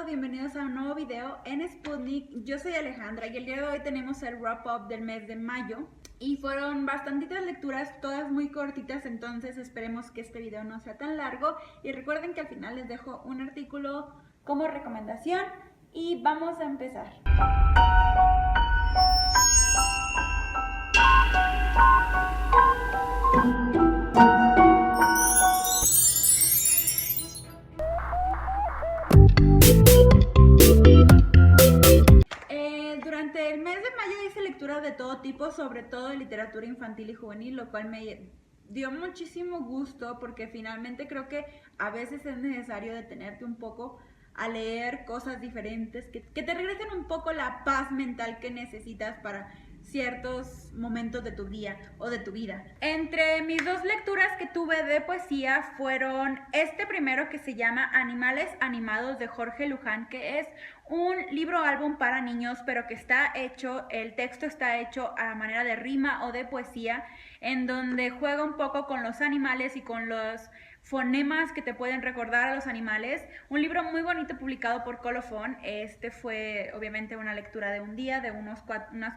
bienvenidos a un nuevo video en Sputnik. Yo soy Alejandra y el día de hoy tenemos el wrap-up del mes de mayo y fueron bastantitas lecturas, todas muy cortitas, entonces esperemos que este video no sea tan largo y recuerden que al final les dejo un artículo como recomendación y vamos a empezar. Durante el mes de mayo hice lecturas de todo tipo, sobre todo de literatura infantil y juvenil, lo cual me dio muchísimo gusto porque finalmente creo que a veces es necesario detenerte un poco a leer cosas diferentes que te regresen un poco la paz mental que necesitas para ciertos momentos de tu día o de tu vida. Entre mis dos lecturas que tuve de poesía fueron este primero que se llama Animales Animados de Jorge Luján, que es un libro álbum para niños, pero que está hecho, el texto está hecho a manera de rima o de poesía, en donde juega un poco con los animales y con los fonemas que te pueden recordar a los animales. Un libro muy bonito publicado por Colofón. Este fue obviamente una lectura de un día, de unos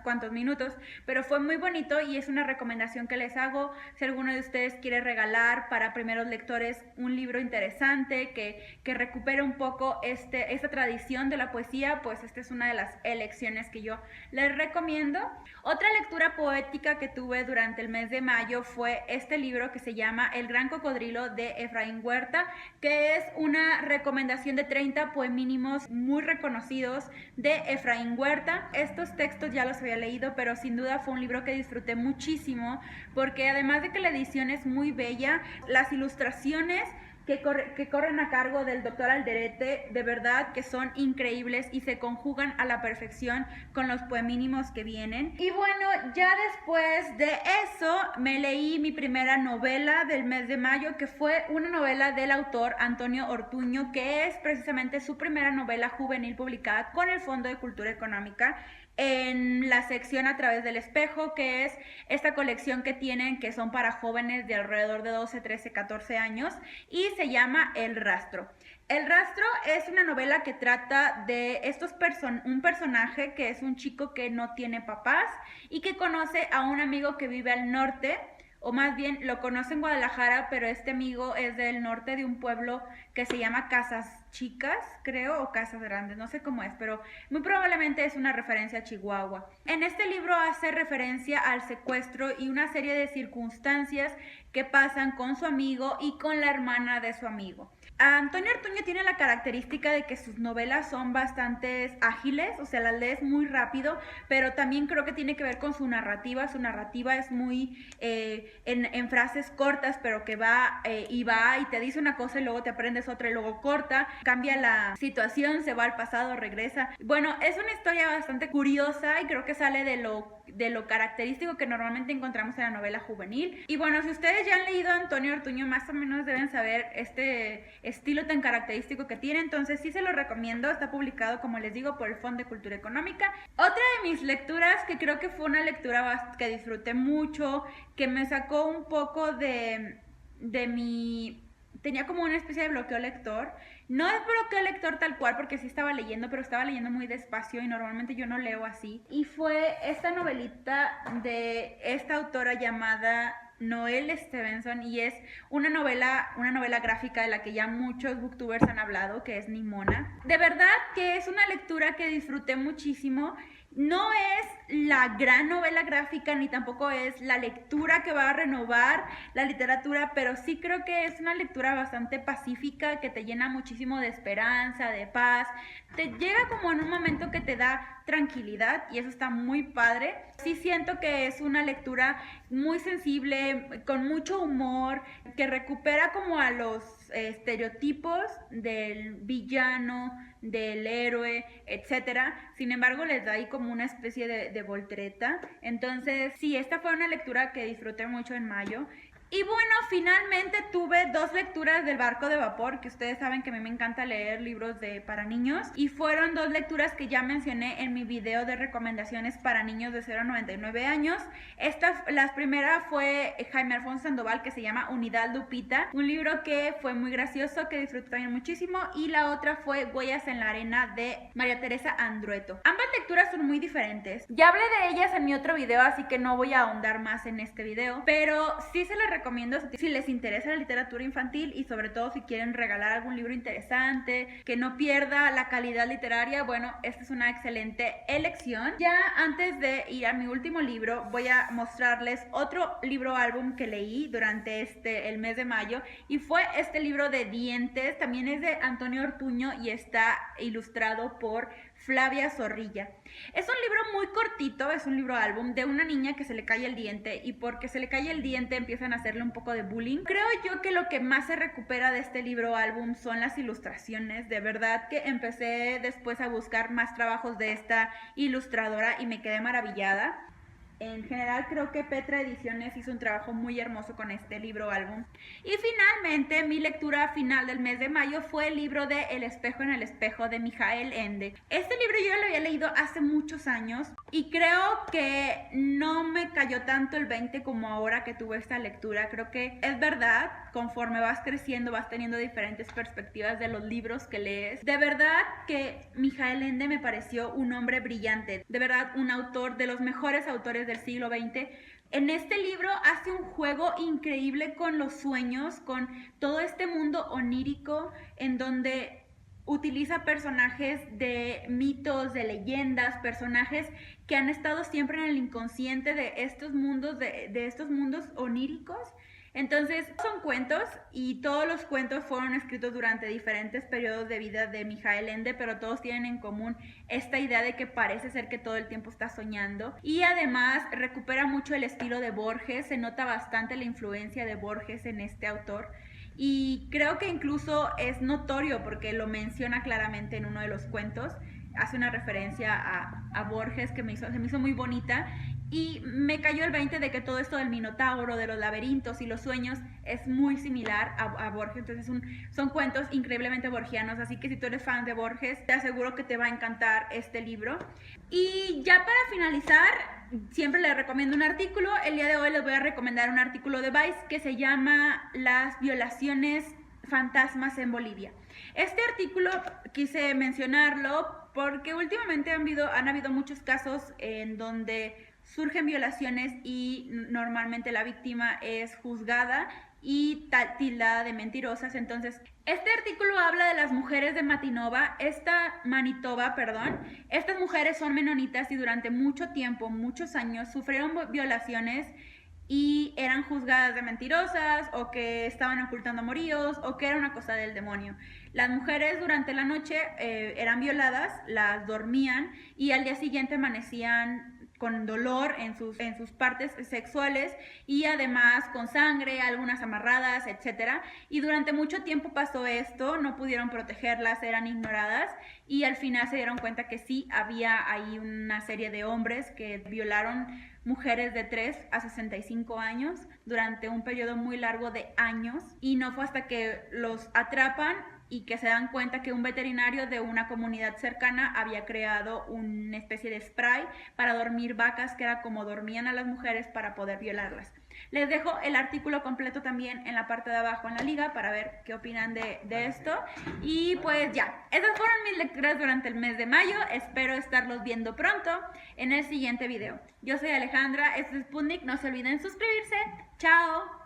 cuantos minutos, pero fue muy bonito y es una recomendación que les hago. Si alguno de ustedes quiere regalar para primeros lectores un libro interesante que recupere un poco esta tradición de la poesía, pues esta es una de las elecciones que yo les recomiendo. Otra lectura poética que tuve durante el mes de mayo fue este libro que se llama El Gran Cocodrilo de Efraín Huerta, que es una recomendación de 30 poemínimos muy reconocidos de Efraín Huerta. Estos textos ya los había leído, pero sin duda fue un libro que disfruté muchísimo, porque además de que la edición es muy bella, las ilustraciones que corren a cargo del doctor Alderete, de verdad que son increíbles y se conjugan a la perfección con los poemínimos que vienen. Y bueno, ya después de eso me leí mi primera novela del mes de mayo, que fue una novela del autor Antonio Ortuño, que es precisamente su primera novela juvenil publicada con el Fondo de Cultura Económica en la sección A Través del Espejo, que es esta colección que tienen, que son para jóvenes de alrededor de 12, 13, 14 años, y se llama El Rastro. El Rastro es una novela que trata de un personaje que es un chico que no tiene papás y que conoce a un amigo que vive al norte, o más bien lo conoce en Guadalajara, pero este amigo es del norte de un pueblo que se llama Casas Chicas, creo, o Casas Grandes, no sé cómo es, pero muy probablemente es una referencia a Chihuahua. En este libro hace referencia al secuestro y una serie de circunstancias que pasan con su amigo y con la hermana de su amigo. Antonio Ortuño tiene la característica de que sus novelas son bastante ágiles, o sea, las lees muy rápido, pero también creo que tiene que ver con su narrativa. Su narrativa es muy en frases cortas, pero que va y te dice una cosa y luego te aprendes otra y luego corta, cambia la situación, se va al pasado, regresa. Bueno, es una historia bastante curiosa y creo que sale de lo característico que normalmente encontramos en la novela juvenil. Y bueno, si ustedes ya han leído a Antonio Ortuño, más o menos deben saber este estilo tan característico que tiene, entonces sí se lo recomiendo. Está publicado, como les digo, por el Fondo de Cultura Económica. Otra de mis lecturas, que creo que fue una lectura que disfruté mucho, que me sacó un poco de mi... Tenía como una especie de bloqueo lector. No es bloqueo lector tal cual, porque sí estaba leyendo, pero estaba leyendo muy despacio y normalmente yo no leo así. Y fue esta novelita de esta autora llamada Noelle Stevenson, y es una novela gráfica de la que ya muchos booktubers han hablado, que es Nimona. De verdad que es una lectura que disfruté muchísimo. No es la gran novela gráfica ni tampoco es la lectura que va a renovar la literatura, pero sí creo que es una lectura bastante pacífica, que te llena muchísimo de esperanza, de paz. Te llega como en un momento que te da tranquilidad y eso está muy padre. Sí siento que es una lectura muy sensible, con mucho humor, que recupera como a los estereotipos del villano, del héroe, etcétera. Sin embargo, les da ahí como una especie de voltereta. Entonces, sí, esta fue una lectura que disfruté mucho en mayo. Y bueno, finalmente tuve 2 lecturas del Barco de Vapor, que ustedes saben que a mí me encanta leer libros para niños, y fueron 2 lecturas que ya mencioné en mi video de recomendaciones para niños de 0 a 99 años. La primera fue Jaime Alfonso Sandoval, que se llama Unidad Lupita, un libro que fue muy gracioso, que disfruté también muchísimo, y la otra fue Huellas en la Arena de María Teresa Andrueto. Ambas lecturas son muy diferentes. Ya hablé de ellas en mi otro video, así que no voy a ahondar más en este video, pero sí se les recomiendo si les interesa la literatura infantil y sobre todo si quieren regalar algún libro interesante, que no pierda la calidad literaria. Bueno, esta es una excelente elección. Ya antes de ir a mi último libro, voy a mostrarles otro libro álbum que leí durante el mes de mayo, y fue este libro de Dientes. También es de Antonio Ortuño y está ilustrado por Flavia Zorrilla. Es un libro muy cortito, es un libro álbum de una niña que se le cae el diente, y porque se le cae el diente empiezan a hacerle un poco de bullying. Creo yo que lo que más se recupera de este libro álbum son las ilustraciones. De verdad que empecé después a buscar más trabajos de esta ilustradora y me quedé maravillada. En general creo que Petra Ediciones hizo un trabajo muy hermoso con este libro álbum. Y finalmente mi lectura final del mes de mayo fue el libro de El espejo en el espejo de Mijael Ende. Este libro yo lo había leído hace muchos años y creo que no me cayó tanto el 20 como ahora que tuve esta lectura. Creo que es verdad, conforme vas creciendo vas teniendo diferentes perspectivas de los libros que lees. De verdad que Mijael Ende me pareció un hombre brillante, de verdad un autor de los mejores autores del siglo XX. En este libro hace un juego increíble con los sueños, con todo este mundo onírico en donde utiliza personajes de mitos, de leyendas, personajes que han estado siempre en el inconsciente de estos mundos, de estos mundos oníricos. Entonces son cuentos y todos los cuentos fueron escritos durante diferentes periodos de vida de Mijael Ende, pero todos tienen en común esta idea de que parece ser que todo el tiempo está soñando, y además recupera mucho el estilo de Borges. Se nota bastante la influencia de Borges en este autor y creo que incluso es notorio porque lo menciona claramente en uno de los cuentos. Hace una referencia a Borges que se me hizo muy bonita. Y me cayó el 20 de que todo esto del Minotauro, de los laberintos y los sueños es muy similar a Borges. Entonces son cuentos increíblemente borgianos, así que si tú eres fan de Borges, te aseguro que te va a encantar este libro. Y ya para finalizar, siempre les recomiendo un artículo. El día de hoy les voy a recomendar un artículo de Vice que se llama Las violaciones fantasmas en Bolivia. Este artículo quise mencionarlo porque últimamente han habido muchos casos en donde surgen violaciones y normalmente la víctima es juzgada y tildada de mentirosas. Entonces, este artículo habla de las mujeres de Manitoba. Estas mujeres son menonitas y durante mucho tiempo, muchos años, sufrieron violaciones y eran juzgadas de mentirosas, o que estaban ocultando amoríos, o que era una cosa del demonio. Las mujeres durante la noche eran violadas, las dormían y al día siguiente amanecían con dolor en sus partes sexuales y además con sangre, algunas amarradas, etc. Y durante mucho tiempo pasó esto, no pudieron protegerlas, eran ignoradas, y al final se dieron cuenta que sí había ahí una serie de hombres que violaron mujeres de 3 a 65 años durante un periodo muy largo de años, y no fue hasta que los atrapan y que se dan cuenta que un veterinario de una comunidad cercana había creado una especie de spray para dormir vacas, que era como dormían a las mujeres para poder violarlas. Les dejo el artículo completo también en la parte de abajo en la liga para ver qué opinan de esto. Y pues ya, esas fueron mis lecturas durante el mes de mayo. Espero estarlos viendo pronto en el siguiente video. Yo soy Alejandra, esto es Sputnik, no se olviden suscribirse. ¡Chao!